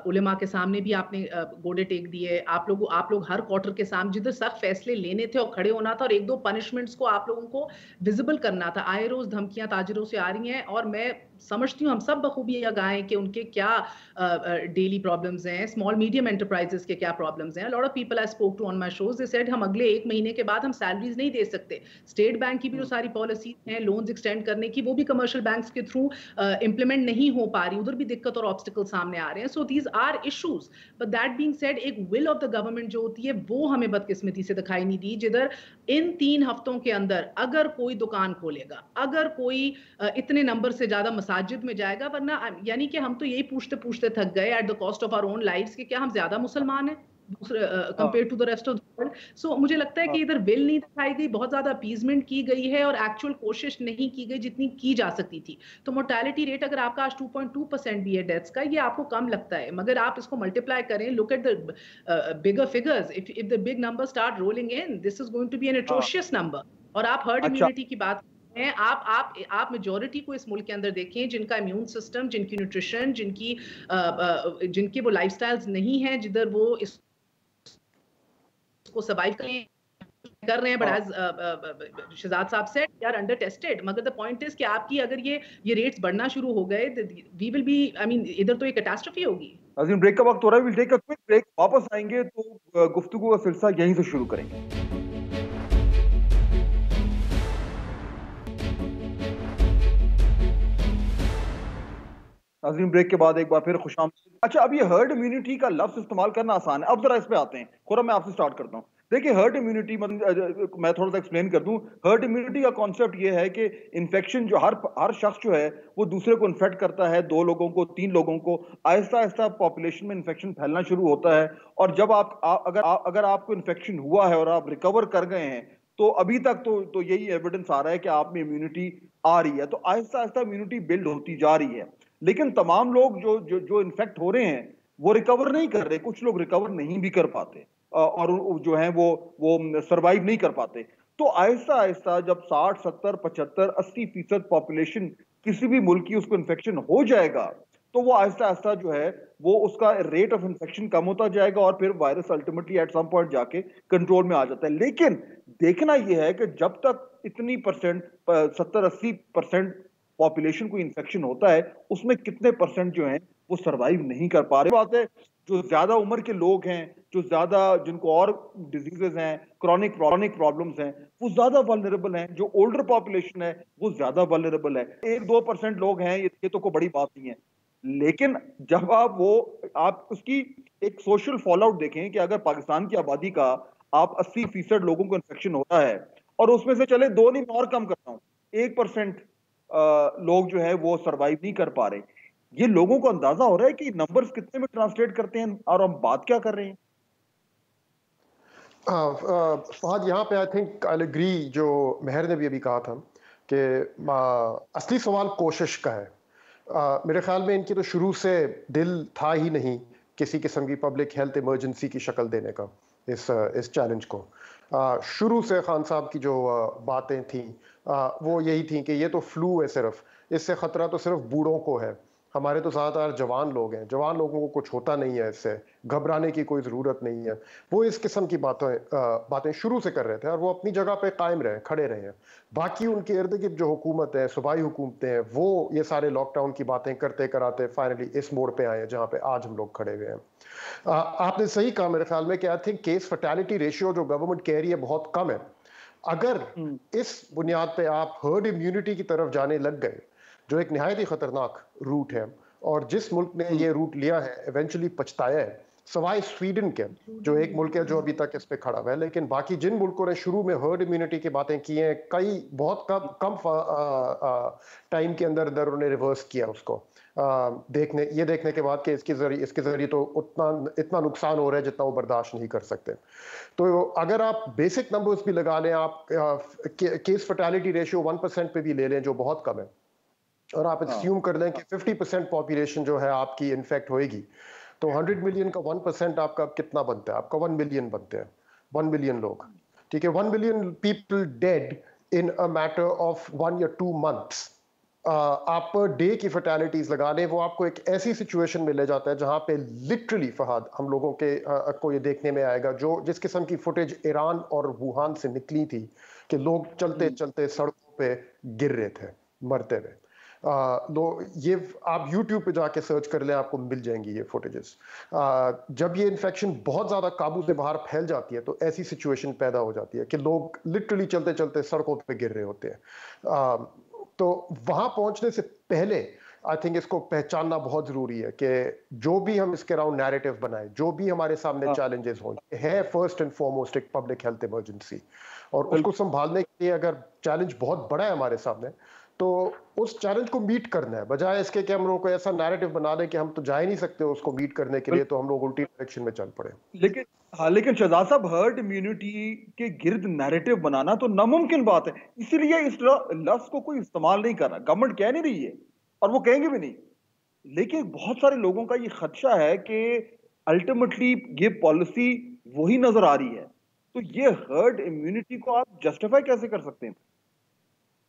उलेमा के सामने भी, आपने गोडे टेक दिए, आप लोग हर क्वार्टर के सामने जिधर सख्त फैसले लेने थे और खड़े होना था और एक दो पनिशमेंट्स को आप लोगों को विजिबल करना था। आए रोज धमकियां ताजिरों से आ रही हैं, और मैं समझती हूँ हम सब बखूबी गाएं कि उनके क्या डेली प्रॉब्लम्स हैं, स्मॉल मीडियम एंटरप्राइजेस के क्या प्रॉब्लम्स हैं। Lot of people I spoke to on my shows, they said हम अगले 1 महीने के बाद हम सैलरीज नहीं दे सकते। स्टेट बैंक की भी जो सारी पॉलिसीज हैं लोन्स एक्सटेंड करने की, वो भी कमर्शियल बैंक्स के थ्रू इंप्लीमेंट नहीं हो पा रही, उधर भी दिक्कत और ऑब्स्टिकल सामने आ रहे हैं। So these are issues, but that being said, एक विल ऑफ द गवर्नमेंट जो होती है वो हमें बदकिस्मती से दिखाई नहीं दी, जिधर इन 3 हफ्तों के अंदर अगर कोई दुकान खोलेगा, अगर कोई इतने नंबर से ज्यादा मसाजिद में जाएगा, वरना यानी कि हम तो यही पूछते पूछते थक गए at the cost of our own lives कि क्या हम ज्यादा मुसलमान हैं compare to the rest of the world. So मुझे लगता है कि इधर विल नहीं दिखाई गई, बहुत ज्यादा अपीजमेंट की गई है और एक्चुअल कोशिश नहीं की गई जितनी की जा सकती थी। तो मोर्टेलिटी रेट अगर आपका आज 2.2% भी है डेथ्स का, ये आपको कम लगता है, मगर आप इसको मल्टीप्लाई करें, look at the bigger figures, if the big number start rolling in, this is going to be an atrocious number. और आप हर्ड अच्छा, इम्यूनिटी की बात हैं, आप मेजॉरिटी को इस मुल्क के अंदर देखें जिनका इम्यून सिस्टम, जिनकी न्यूट्रिशन, जिनके वो लाइफस्टाइल्स नहीं है जिधर वो इसको सर्वाइव कर रहे हैं, बट एज शहजाद साहब said, they are under tested. मगर द पॉइंट इज कि आपकी अगर ये रेट्स बढ़ना शुरू हो गए, we will be, I mean इधर तो एक कैटास्ट्रोफी होगी। नाज़रीन, ब्रेक का वक्त हो रहा है, will take a quick break, वापस आएंगे तो गुफ्तगू का सिलसिला यहीं से शुरू करेंगे। नाज़रीन, ब्रेक के बाद एक बार फिर खुशामदीद। अच्छा, अब ये हर्ड इम्यूनिटी का लफ्ज इस्तेमाल करना आसान है, अब जरा इस पे आते हैं। खुर्रम, मैं आपसे स्टार्ट करता हूँ। देखिए, हर्ड इम्यूनिटी मतलब मैं थोड़ा सा एक्सप्लेन कर दूं। हर्ड इम्यूनिटी का कॉन्सेप्ट ये है कि इन्फेक्शन जो हर शख्स जो है वो दूसरे को इन्फेक्ट करता है, 2 लोगों को, 3 लोगों को, आहिस्ता आहिस्ता पॉपुलेशन में इन्फेक्शन फैलना शुरू होता है। और जब अगर आपको इन्फेक्शन हुआ है और आप रिकवर कर गए हैं, तो अभी तक तो यही एविडेंस आ रहा है कि आप में इम्यूनिटी आ रही है, तो आहिस्ता आहिस्ता इम्यूनिटी बिल्ड होती जा रही है। लेकिन तमाम लोग जो इन्फेक्ट हो रहे हैं वो रिकवर नहीं कर रहे, कुछ लोग रिकवर नहीं भी कर पाते, और जो है वो सरवाइव नहीं कर पाते। तो आहिस्ता आहिस्ता जब 60, 70, 75, 80% पॉपुलेशन किसी भी मुल्क की उसको इन्फेक्शन हो जाएगा, तो वो आहिस्ता आहिस्ता जो है वो उसका रेट ऑफ इन्फेक्शन कम होता जाएगा, और फिर virus ultimately at some point जाके कंट्रोल में आ जाता है। लेकिन देखना यह है कि जब तक इतनी परसेंट, 70-80% पॉपुलेशन को इन्फेक्शन होता है, उसमें कितने परसेंट जो हैं वो सरवाइव नहीं कर पा रहे। बात है, जो ज्यादा उम्र के लोग हैं, जो ज्यादा जिनको और डिजीजेस हैं, क्रॉनिक प्रॉब्लम्स हैं, वो ज्यादा वल्नरेबल हैं। जो ओल्डर पॉपुलेशन है वो ज्यादा वल्नरेबल है। 1-2% लोग हैं, ये तो कोई बड़ी बात नहीं है। लेकिन जब आप उसकी एक सोशल फॉल आउट देखें कि अगर पाकिस्तान की आबादी का आप 80% लोगों को इन्फेक्शन होता है, और उसमें से चले 2 नहीं, मैं और कम करता हूं, 1% लोग जो है वो सरवाइव नहीं कर पा रहे, ये लोगों को अंदाजा हो रहा है कि नंबर्स कितने में ट्रांसलेट करते हैं और हम बात क्या कर रहे हैं। फहद, यहाँ पे आई थिंक आई एग्री जो मेहर ने भी अभी कहा था कि असली सवाल कोशिश का है। मेरे ख्याल में इनकी तो शुरू से दिल था ही नहीं किसी किस्म की पब्लिक हेल्थ इमरजेंसी की शक्ल देने का इस चैलेंज को। शुरू से खान साहब की जो बातें थी वो यही थी कि ये तो फ्लू है, सिर्फ इससे ख़तरा तो सिर्फ बूढ़ों को है, हमारे तो ज़्यादातर जवान लोग हैं, जवान लोगों को कुछ होता नहीं है, इससे घबराने की कोई ज़रूरत नहीं है। वो इस किस्म की बातें शुरू से कर रहे थे और वो अपनी जगह पे कायम रहे, खड़े रहे हैं। बाकी उनके इर्द गिर्द जो हुकूमत है, सूबाई हुकूमतें हैं, वो ये सारे लॉकडाउन की बातें करते कराते फाइनली इस मोड़ पे आए हैं जहाँ पे आज हम लोग खड़े हुए हैं। आपने सही कहा मेरे ख्याल में कि I think case fertility ratio जो गवर्नमेंट कह रही है बहुत कम है, अगर इस बुनियाद पे आप हर्ड इम्यूनिटी की तरफ जाने लग गए, जो एक निहायत ही खतरनाक रूट है, और जिस मुल्क ने ये रूट लिया है इवेंचुअली पछताया है, सवाए स्वीडन के, जो एक मुल्क है जो अभी तक इस पे खड़ा हुआ है, लेकिन बाकी जिन मुल्कों ने शुरू में हर्ड इम्यूनिटी की बातें की हैं, कई बहुत कम टाइम के अंदर अंदर उन्होंने रिवर्स किया उसको, देखने के बाद कि इसके जरिए तो इतना नुकसान हो रहा है जितना वो बर्दाश्त नहीं कर सकते। तो अगर आप बेसिक नंबर्स भी लगा लें, आप केस फर्टिलिटी रेशियो 1% पे भी ले लें, जो बहुत कम है, और आप अस्यूम कर लें कि 50% पॉपुलेशन जो है आपकी इन्फेक्ट होएगी, तो 100 मिलियन का 1% आपका कितना बनता है? आपका 1 मिलियन बनते हैं, 1 मिलियन लोग, ठीक है। 1 million people dead in a matter of 1 या 2 मंथ्स। आप पर डे की फर्टिलिटीज लगा लें, वो आपको एक ऐसी सिचुएशन में ले जाता है जहां पे लिटरली फहद हम लोगों के को ये देखने में आएगा, जो जिस किस्म की फुटेज ईरान और वुहान से निकली थी कि लोग चलते चलते सड़कों पे गिर रहे थे मरते हुए। ये आप YouTube पे जाके सर्च कर लें, आपको मिल जाएंगी ये फुटेजेस। जब ये इन्फेक्शन बहुत ज़्यादा काबू से बाहर फैल जाती है तो ऐसी सिचुएशन पैदा हो जाती है कि लोग लिटरली चलते चलते सड़कों पे गिर रहे होते हैं। तो वहां पहुंचने से पहले आई थिंक इसको पहचानना बहुत जरूरी है कि जो भी हम इसके अराउंड नैरेटिव बनाए, जो भी हमारे सामने चैलेंजेस हों, है फर्स्ट एंड फॉरमोस्ट एक पब्लिक हेल्थ इमरजेंसी, और उसको संभालने के लिए अगर चैलेंज बहुत बड़ा है हमारे सामने, तो उस चैलेंज को मीट करना है, बजाय इसके कि हम लोगों को ऐसा नैरेटिव बना दें कि हम तो जा ही नहीं सकते उसको मीट करने के लिए, तो हम लोग उल्टी डायरेक्शन में चल पड़े। लेकिन शहजाद साहब, हर्ड इम्यूनिटी के गिर्द नैरेटिव बनाना तो नामुमकिन बात है, इसीलिए इस लफ्ज को कोई इस्तेमाल नहीं कर रहा, गवर्नमेंट कह नहीं रही है और वो कहेंगे भी नहीं। लेकिन बहुत सारे लोगों का ये खदशा है कि अल्टीमेटली ये पॉलिसी वही नजर आ रही है, तो ये हर्ड इम्यूनिटी को आप जस्टिफाई कैसे कर सकते हैं?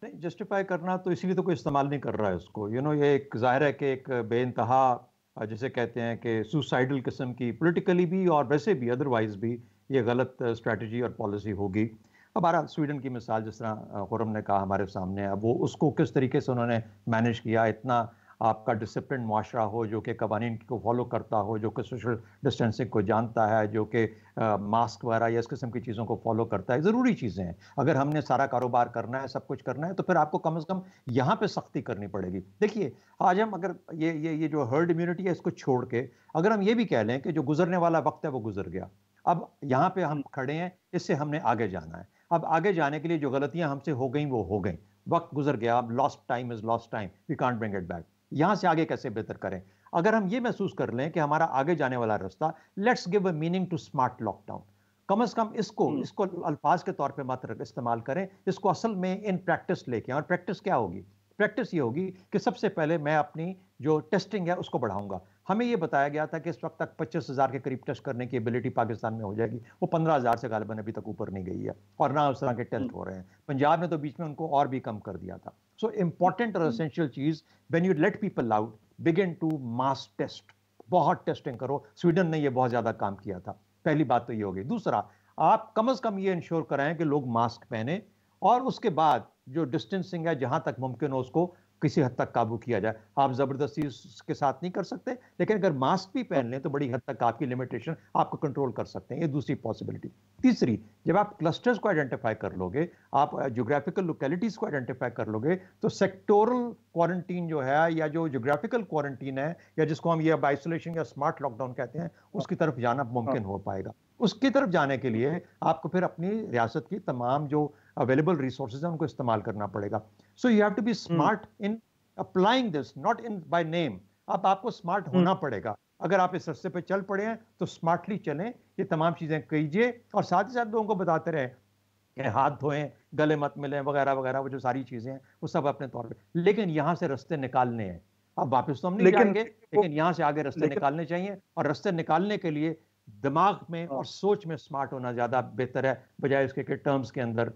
नहीं, जस्टिफाई करना तो इसीलिए तो कोई इस्तेमाल नहीं कर रहा है उसको। ये एक जाहिर है कि एक बेइंतहा, जिसे कहते हैं कि सुसाइडल किस्म की, पॉलिटिकली भी और वैसे भी अदरवाइज भी ये गलत स्ट्रेटजी और पॉलिसी होगी। हमारा स्वीडन की मिसाल जिस तरह खुर्रम ने कहा हमारे सामने है, वो उसको किस तरीके से उन्होंने मैनेज किया, इतना आपका डिसिप्लिन मुआशरा हो जो कि कवानीन को फॉलो करता हो, जो कि सोशल डिस्टेंसिंग को जानता है, जो कि मास्क वगैरह या इस किस्म की चीज़ों को फॉलो करता है, ज़रूरी चीज़ें हैं। अगर हमने सारा कारोबार करना है, सब कुछ करना है, तो फिर आपको कम से कम यहाँ पे सख्ती करनी पड़ेगी। देखिए, आज हम अगर ये जो हर्ड इम्यूनिटी है इसको छोड़ के अगर हम ये भी कह लें कि जो गुजरने वाला वक्त है वो गुजर गया, अब यहाँ पे हम खड़े हैं, इससे हमने आगे जाना है। अब आगे जाने के लिए जो गलतियां हमसे हो गई वो हो गई, वक्त गुजर गया, अब lost time is lost time, we can't bring it back. यहां से आगे कैसे बेहतर करें? अगर हम ये महसूस कर लें कि हमारा आगे जाने वाला रास्ता, let's give a meaning to smart lockdown. कम से कम इसको अल्फाज के तौर पे मात्र इस्तेमाल करें, इसको असल में इन प्रैक्टिस लेके। और प्रैक्टिस क्या होगी? प्रैक्टिस ये होगी कि सबसे पहले मैं अपनी जो टेस्टिंग है उसको बढ़ाऊंगा। हमें ये बताया गया था कि इस वक्त तक 25,000 के करीब टेस्ट करने की एबिलिटी पाकिस्तान में हो जाएगी, वो 15,000 से गालिबन अभी तक ऊपर नहीं गई है, और ना उस तरह के टेस्ट हो रहे हैं। पंजाब ने तो बीच में उनको और भी कम कर दिया था। सो इंपॉर्टेंट और एसेंशियल चीज, when you let people out, begin to mass test, बहुत टेस्टिंग करो। स्वीडन ने ये बहुत ज्यादा काम किया था। पहली बात तो ये हो गई। दूसरा, आप कम से कम ये इंश्योर कराएं कि लोग मास्क पहने, और उसके बाद जो डिस्टेंसिंग है जहां तक मुमकिन हो उसको किसी हद तक काबू किया जाए। आप जबरदस्ती उसके साथ नहीं कर सकते, लेकिन अगर मास्क भी पहन लें तो बड़ी हद तक आपकी लिमिटेशन आपको कंट्रोल कर सकते हैं। ये दूसरी पॉसिबिलिटी। तीसरी, जब आप क्लस्टर्स को आइडेंटिफाई कर लोगे, आप ज्योग्राफिकल लोकेलिटीज को आइडेंटिफाई कर लोगे, तो सेक्टोरल क्वारंटीन जो है, या जो ज्योग्राफिकल क्वारंटीन है, या जिसको हम ये आइसोलेशन या स्मार्ट लॉकडाउन कहते हैं, उसकी तरफ जाना मुमकिन हो पाएगा। उसकी तरफ जाने के लिए आपको फिर अपनी रियासत की तमाम जो अवेलेबल रिसोर्सेज हैं उनको इस्तेमाल करना पड़ेगा। So you have to be smart in applying this, not in by name. अब आपको स्मार्ट होना पड़ेगा। अगर आप इस रास्ते पे चल पड़े हैं तो स्मार्टली चलें, ये तमाम चीजें कीजिए, और साथ ही साथ लोगों को बताते रहें हाथ धोएं, गले मत मिलें, वगैरह वगैरह, वो जो सारी चीजें हैं वो सब अपने तौर पे। लेकिन यहां से रास्ते निकालने हैं। अब वापस तो हम नहीं जाएंगे, लेकिन यहां से आगे रास्ते निकालने चाहिए, और रास्ते निकालने के लिए दिमाग में और सोच में स्मार्ट होना ज्यादा बेहतर है, बजाय इसके कि टर्म्स के अंदर।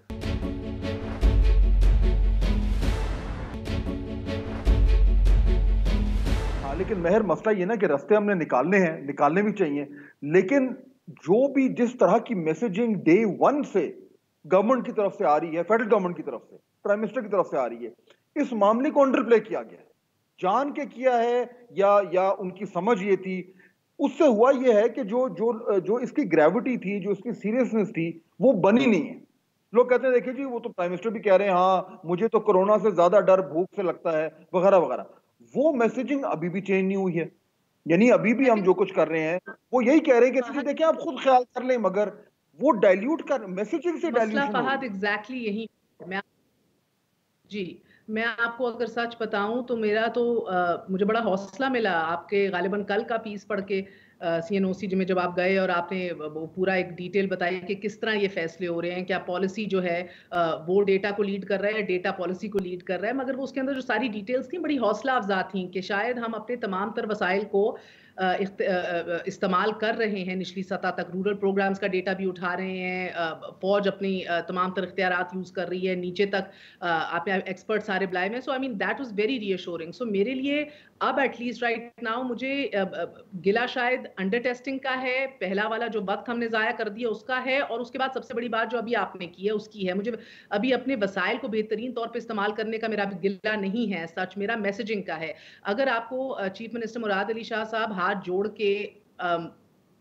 लेकिन महर, मसला ये ना कि रास्ते हमने निकालने हैं, निकालने भी चाहिए, लेकिन जो भी जिस तरह की मैसेजिंग डे 1 से गवर्नमेंट की तरफ से आ रही है, फेडरल गवर्नमेंट की तरफ से, प्राइम मिनिस्टर की तरफ से आ रही है, इस मामले को अंडर प्ले किया गया है, जान के किया है या उनकी समझ ये थी। उससे हुआ ये है कि जो इसकी ग्रेविटी थी, जो इसकी सीरियसनेस थी, वो बनी नहीं है। लोग कहते हैं देखिए जी वो तो प्राइम मिनिस्टर भी कह रहे हैं हाँ मुझे तो कोरोना से ज्यादा डर भूख से लगता है वगैरह वगैरह। वो मैसेजिंग अभी भी चेंज नहीं हुई है, यानी अभी भी हम जो कुछ कर रहे हैं वो यही कह रहे हैं कि देखिए आप खुद ख्याल कर लें, मगर वो डाइल्यूट कर, मैसेजिंग से मसला डाइल्यूशन हो रही फहद है। एग्जैक्टली यही मैं जी मैं आपको अगर सच बताऊं तो मेरा तो मुझे बड़ा हौसला मिला आपके गालिबन कल का पीस पढ़ के सीएनओसी में जब आप गए और आपने वो पूरा एक डिटेल बताई कि किस तरह ये फैसले हो रहे हैं, क्या पॉलिसी जो है वो डेटा को लीड कर रहा है, डेटा पॉलिसी को लीड कर रहा है। मगर वो उसके अंदर जो सारी डिटेल्स थी बड़ी हौसला अफजा थी कि शायद हम अपने तमाम तर वसाइल को इस्तेमाल कर रहे हैं निचली सतह तक। रूरल प्रोग्राम्स का डेटा भी उठा रहे हैं, फौज अपनी तमाम तर इख्तियारात यूज कर रही है, नीचे तक आपने एक्सपर्ट सारे बुलाए हैं। So I mean that was very reassuring. So मेरे लिए अब एटलीस्ट राइट नाउ मुझे गिला शायद अंडर टेस्टिंग का है, पहला वाला जो वक्त हमने जाया कर दिया उसका है, और उसके बाद सबसे बड़ी बात जो अभी आपने की है उसकी है। मुझे अभी अपने वसाइल को बेहतरीन तौर पे इस्तेमाल करने का मेरा अभी गिला नहीं है, सच मेरा मैसेजिंग का है। अगर आपको चीफ मिनिस्टर मुराद अली शाह साहब हाथ जोड़ के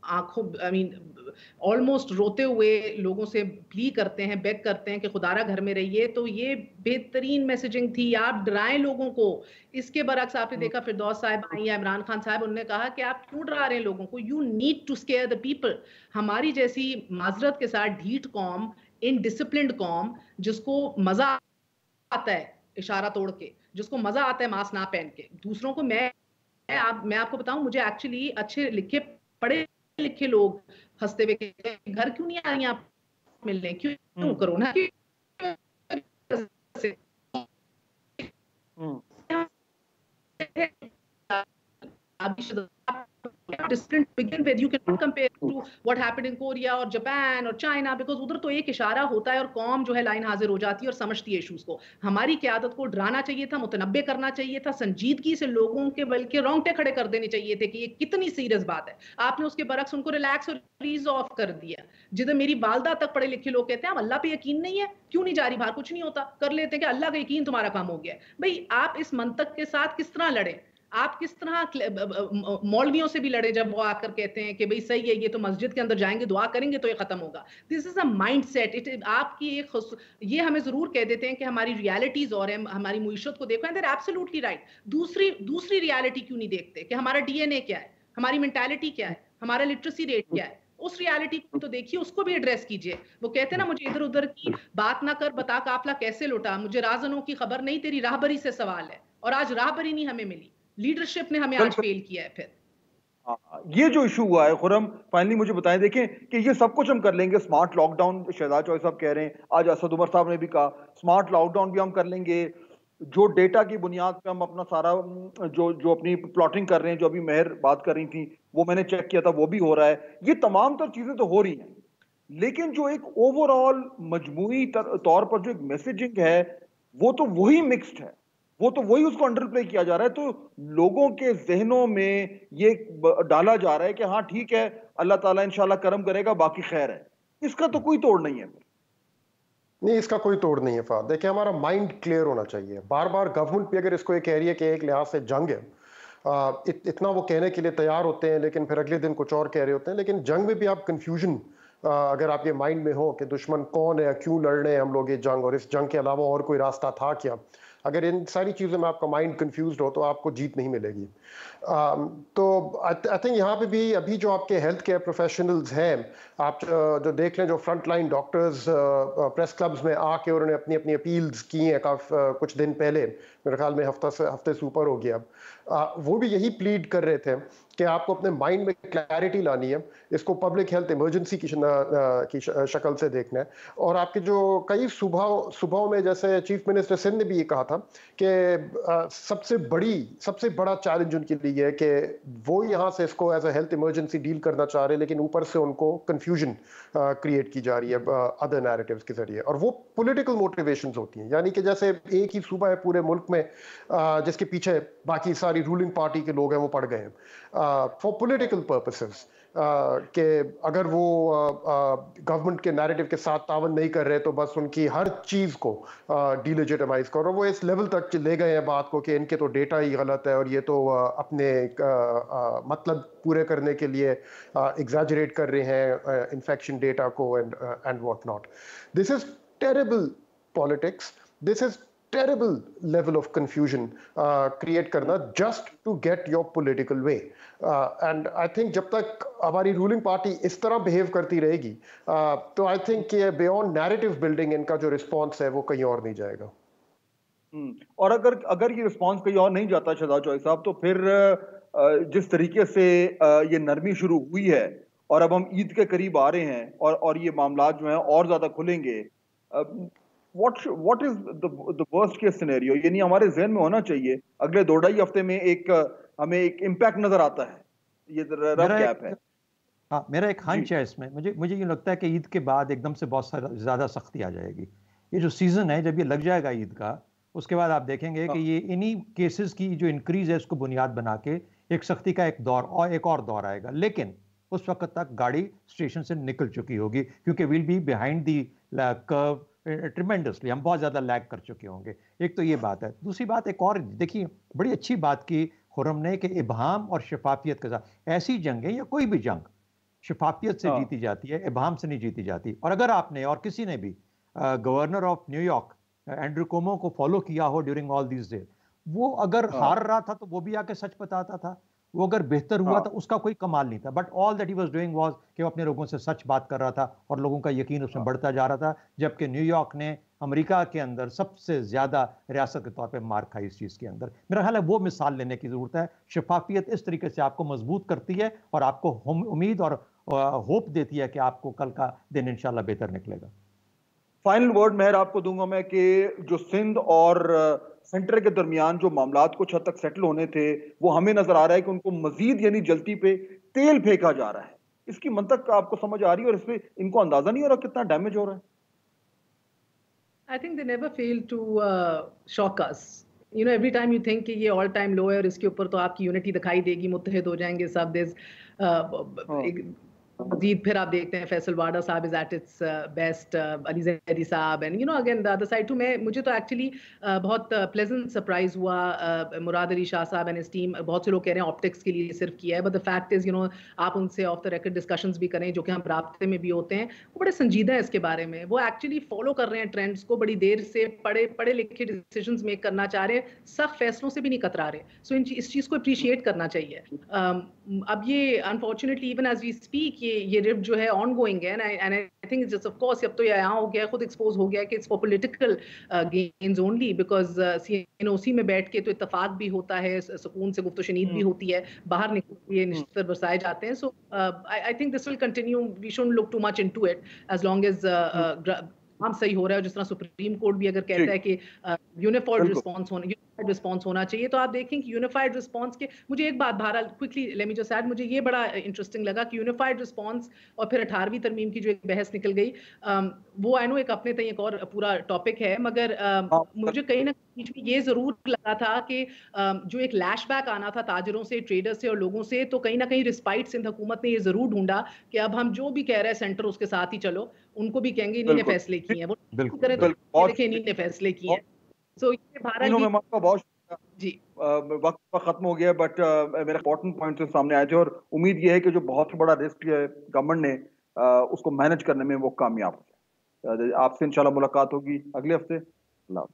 आंखों आई मीन ऑलमोस्ट रोते हुए लोगों से प्ली करते हैं, बेग करते हैं कि खुदारा घर में रहिए, तो ये बेहतरीन मैसेजिंग थी। आप डराएं लोगों को। इसके बरक्स आपने देखा फिरदौस साहब आई या इमरान खान साहब, उन्होंने कहा कि आप क्यों डरा रहे हैं लोगों को, you need to scare the people. हमारी जैसी माजरत के साथ ढीठ कौम, इनडिसिप्लिन्ड कौम, जिसको मजा आता है इशारा तोड़ के, जिसको मजा आता है मास्क ना पहन के दूसरों को, मैं आपको बताऊं, मुझे एक्चुअली अच्छे लिखे पढ़े लिखे लोग हंसते हुए घर क्यों नहीं आ रही आप मिलने, क्यों कोरोना की different begin with, you cannot compare to what happened in Korea or Japan or China, because उधर तो एक इशारा होता है और कौम जो है लाइन हाजिर हो जाती है और समझती है इश्यूज को। हमारी क़यादत को डराना चाहिए था, मुतनब्बे करना चाहिए था, संजीदगी से लोगों के बल्कि रोंगटे खड़े कर देने चाहिए थे कि ये कितनी सीरियस बात है। आपने उसके बरक्स उनको रिलैक्स और रीज ऑफ कर दिया। जिधर मेरी वालदा तक पढ़े लिखे लोग कहते हैं हम अल्लाह पे यकीन नहीं है, क्यों नहीं जा रही बाहर, कुछ नहीं होता, कर लेते हैं कि अल्लाह का यकीन तुम्हारा काम हो गया है। भाई आप इस मंतक के साथ किस तरह लड़े, आप किस तरह मौलवियों से भी लड़े जब वो आकर कहते हैं कि भाई सही है, ये तो मस्जिद के अंदर जाएंगे दुआ करेंगे तो ये खत्म होगा। This is a mindset. It आपकी एक ये हमें जरूर कह देते हैं कि हमारी रियलिटीज और हमारी मुईशत को देखो, एंड देयर एब्सोल्युटली राइट। दूसरी रियलिटी क्यों नहीं देखते कि हमारा डीएनए क्या है, हमारी मेंटालिटी क्या है, हमारा लिटरेसी रेट क्या है, उस रियलिटी को तो देखिए, उसको भी एड्रेस कीजिए। वो कहते हैं ना मुझे इधर उधर की बात ना कर, बता काफला कैसे लुटा, मुझे राजनों की खबर नहीं, तेरी राहबरी से सवाल है। और आज राहबरी नहीं हमें मिली, लीडरशिप ने हमें आज फेल किया है। फिर ये जो इशू हुआ है खुरम, फाइनली मुझे बताएं, देखें कि ये सब कुछ हम कर लेंगे, स्मार्ट लॉकडाउन शहजाद चौधरी साहब कह रहे हैं, आज असद उमर साहब ने भी कहा स्मार्ट लॉकडाउन भी हम कर लेंगे, जो डेटा की बुनियाद पे हम अपना सारा जो अपनी प्लॉटिंग कर रहे हैं, जो अभी मेहर बात कर रही थी वो मैंने चेक किया था, वो भी हो रहा है। ये तमाम तर चीजें तो हो रही हैं, लेकिन जो एक ओवरऑल मजमूई तौर पर जो एक मैसेजिंग है वो तो वही मिक्स्ड है, वो तो वही उसको अंडर प्ले किया जा रहा है। तो लोगों के जहनों में ये डाला जा रहा है कि हाँ ठीक है, अल्लाह ताला इंशाल्लाह करम करेगा, बाकी खैर है। इसका तो कोई तोड़ नहीं है। नहीं, इसका कोई तोड़ नहीं है फाद। देखिए, हमारा माइंड क्लियर होना चाहिए। बार बार गवर्नमेंट भी अगर इसको ये कह रही है कि एक लिहाज से जंग है, इतना वो कहने के लिए तैयार होते हैं, लेकिन फिर अगले दिन कुछ और कह रहे होते हैं। लेकिन जंग में भी आप कंफ्यूजन अगर आपके माइंड में हो कि दुश्मन कौन है, क्यों लड़ रहे हैं हम लोग ये जंग, और इस जंग के अलावा और कोई रास्ता था क्या, अगर इन सारी चीज़ों में आपका माइंड कंफ्यूज्ड हो तो आपको जीत नहीं मिलेगी। तो आई थिंक यहाँ पे भी अभी जो आपके हेल्थ केयर प्रोफेशनल्स हैं, आप जो देख लें, जो front line doctors press clubs में आके उन्होंने अपनी अपनी अपील्स की हैं कुछ दिन पहले, मेरे ख्याल में हफ्ते से ऊपर हो गया, वो भी यही प्लीड कर रहे थे कि आपको अपने माइंड में क्लैरिटी लानी है, इसको पब्लिक हेल्थ इमरजेंसी की शक्ल से देखना है। और आपके जो कई सुबहों में, जैसे चीफ मिनिस्टर सिंध ने भी ये कहा था कि सबसे बड़ा चैलेंज उनके लिए है कि वो यहाँ से इसको as a health emergency deal करना चाह रहे हैं, लेकिन ऊपर से उनको कंफ्यूजन क्रिएट की जा रही है अदर नैरेटिव्स के जरिए, और वो पॉलिटिकल मोटिवेशंस होती हैं। यानी कि जैसे एक ही सूबा है पूरे मुल्क में जिसके पीछे बाकी सारी रूलिंग पार्टी के लोग हैं, वो पड़ गए हैं फॉर पॉलिटिकल पर्पसेस, कि अगर वो गवर्नमेंट के नैरेटिव के साथ तावन नहीं कर रहे तो बस उनकी हर चीज को डिलेजिटिमाइज करो। वो इस लेवल तक ले गए हैं बात को कि इनके तो डेटा ही गलत है और ये तो अपने मतलब पूरे करने के लिए एग्जैजरेट कर रहे हैं इन्फेक्शन डेटा को and what not. This is terrible politics. This is terrible level of confusion create करना just to get your political way. And I think जब तक हमारी ruling party इस तरह behave करती रहेगी, तो I think कि beyond narrative building इनका जो response है वो कहीं और नहीं जाएगा. और अगर ये रिस्पांस कहीं और नहीं जाता शहजाद चौधरी साहब, तो फिर जिस तरीके से ये नरमी शुरू हुई है और अब हम ईद के करीब आ रहे हैं और ये मामला जो है और ज्यादा खुलेंगे, what is the worst case scenario? यानी हमारे जहन में होना चाहिए अगले 2-2.5 हफ्ते में हमें एक इम्पैक्ट नजर आता है, ये रफ गैप है. हाँ, मेरा एक हंच है इसमें, मुझे ये लगता है कि ईद के बाद एकदम से बहुत ज्यादा सख्ती आ जाएगी. ये जो सीजन है, जब ये लग जाएगा ईद का, उसके बाद आप देखेंगे कि ये इन्हीं केसेस की जो इंक्रीज है उसको बुनियाद बना के एक सख्ती का एक और दौर आएगा. लेकिन उस वक्त तक गाड़ी स्टेशन से निकल चुकी होगी, क्योंकि will be behind the curve tremendously. हम बहुत ज्यादा लैग कर चुके होंगे. एक तो ये बात है. दूसरी बात एक और देखिए, बड़ी अच्छी बात की खुर्रम ने कि इबहाम और शफाफियत के साथ ऐसी जंगें या कोई भी जंग शफाफियत से जीती जाती है, इबहाम से नहीं जीती जाती. और अगर आपने और किसी ने भी गवर्नर ऑफ न्यूयॉर्क एंड्रू कोमो को फॉलो किया हो ड्यूरिंग ऑल दीज डेज, वो अगर हार रहा था तो वो भी आके सच बताता था, वो अगर बेहतर हुआ था उसका कोई कमाल नहीं था. But all that he was doing was कि वो अपने लोगों से सच बात कर रहा था और लोगों का यकीन उसमें बढ़ता जा रहा था. जबकि न्यूयॉर्क ने अमेरिका के अंदर सबसे ज्यादा रियासत के तौर पे मार खाई इस चीज के अंदर. मेरा ख्याल है वो मिसाल लेने की जरूरत है. शफाफियत इस तरीके से आपको मजबूत करती है और आपको उम्मीद और होप देती है कि आपको कल का दिन इंशाल्लाह बेहतर निकलेगा. फाइनल वर्ड मेहर आपको दूंगा मैं कि जो सिंध और सेंटर के दरमियान जो मामलात कुछ हद तक सेटल होने थे, वो हमें नजर आ रहा है कि उनको मजीद यानी जल्दी पे तेल फेंका जा रहा है. इसकी मंतक आपको समझ आ रही है और इसमें इनको अंदाजा नहीं हो रहा कितना डैमेज हो रहा है. I think they never fail to shock us. You know, every time you think कि ये all time low है और इसके ऊपर तो आपकी यूनिटी दिखाई देगी, मुत्तहिद हो जाएंगे सब. मजीद फिर आप देखते हैं फैसल वाडा साहब is at its best, Ali Zaidi साहब, and you know again the other side too. मुझे तो एक्चुअली बहुत प्लेजेंट सरप्राइज हुआ. मुराद अली शाह साहब एंड हिज टीम, बहुत से लोग कह रहे हैं ऑप्टिक्स के लिए सिर्फ किया है, but the fact is, you know, आप उनसे ऑफ द रिकॉर्ड डिस्कशंस भी करें, जो कि हम राब्ते में भी होते हैं, वो बड़े संजीदा है इसके बारे में. वो एक्चुअली फॉलो कर रहे हैं ट्रेंड्स को, बड़ी देर से पढ़े लिखे डिसीजंस मेक करना चाह रहे हैं, सख्त फैसलों से भी नहीं कतरा रहे. सो इस चीज़ को अप्रिशिएट करना चाहिए. अब ये unfortunately even as we speak ये रिफ्ट जो है ऑनगोइंग है, and I think just of course अब तो ये यहाँ हो गया, खुद एक्सपोज हो गया कि it's for political gains only, because CNOC में बैठ के तो इत्तेफाक भी होता है, सुकून से गुफ्तो शनीद भी होती है, बाहर निकल ये निश्तर बरसाए जाते हैं. So I think this will continue. We shouldn't look too much into it as long as हम सही हो रहा है. जिस तरह सुप्रीम कोर्ट भी अगर कहता है कि यूनिफाइड रिस्पॉन्स होना चाहिए, तो आप देखें कि यूनिफाइड रिस्पॉन्स के, मुझे एक बात बहरहाल quickly let me just add, मुझे ये बड़ा इंटरेस्टिंग लगा कि यूनिफाइड रिस्पॉन्स और फिर 18वीं तरमीम की जो एक बहस निकल गई, वो आई नो एक अपने तय एक और पूरा टॉपिक है, मगर मुझे कहीं ना बीच में ये जरूर लगा था कि जो एक लैशबैक आना था ताजरों से, ट्रेडर्स से और लोगों से, तो कहीं ना कहीं रिस्पाइट सिंध हुकूमत ने ये जरूर ढूंढा कि अब हम जो भी कह रहे हैं सेंटर उसके साथ ही चलो, उनको भी कहेंगे इन्हीं ने फैसले किए हैं, वो करें तो देखें इन्हीं ने फैसले किए हैं. सो ये भारत जी वक्त खत्म हो गया, बट मेरा इंपॉर्टेंट पॉइंट सामने आए थे और उम्मीद ये है कि जो बहुत बड़ा रिस्क गवर्नमेंट ने उसको मैनेज करने में वो कामयाब हो जाए. आपसे इंशाल्लाह मुलाकात होगी अगले हफ्ते. अल्लाह.